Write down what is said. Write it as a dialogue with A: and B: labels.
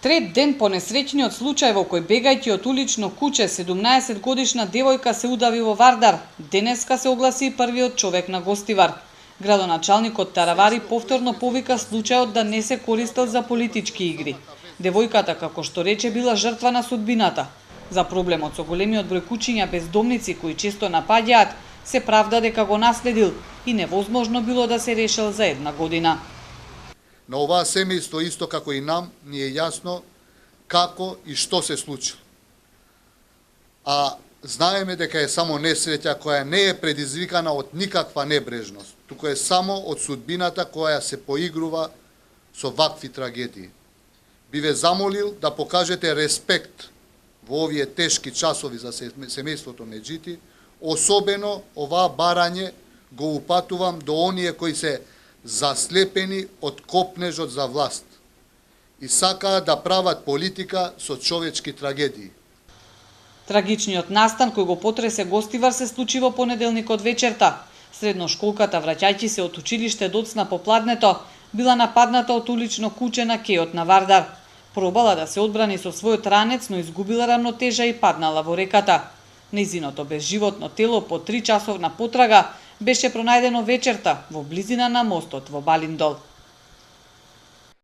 A: Трет ден по несреќниот случај во кој бегајќи од улично куче 17-годишна девојка се удави во Вардар, денеска се огласи првиот човек на Гостивар. Градоначалникот Таравари повторно повика случајот да не се користел за политички игри. Девојката, како што рече, била жртва на судбината. За проблемот со големиот број кучиња бездомници кои често напаѓаат, се правда дека го наследил и невозможно било да се решил за една година.
B: На оваа семејство, исто како и нам, ни е јасно како и што се случило. А знаеме дека е само несреќа која не е предизвикана од никаква небрежност, туку е само од судбината која се поигрува со вакви трагедии. Би ве замолил да покажете респект во овие тешки часови за семејството Меджити, особено оваа барање го упатувам до оние кои се заслепени од копнежот за власт и сакаат да прават политика со човечки трагедии.
A: Трагичниот настан кој го потресе Гостивар се случи во понеделникот вечерта. Средношколката, враќајќи се од училиште доцна попладнето, била нападната од улично куче на кејот на Вардар. Пробала да се одбрани со својот ранец, но изгубила рамнотежа и паднала во реката. Нејзиното безживотно тело по 3 часовна потрага беше пронајдено вечерта во близина на мостот во Балиндол.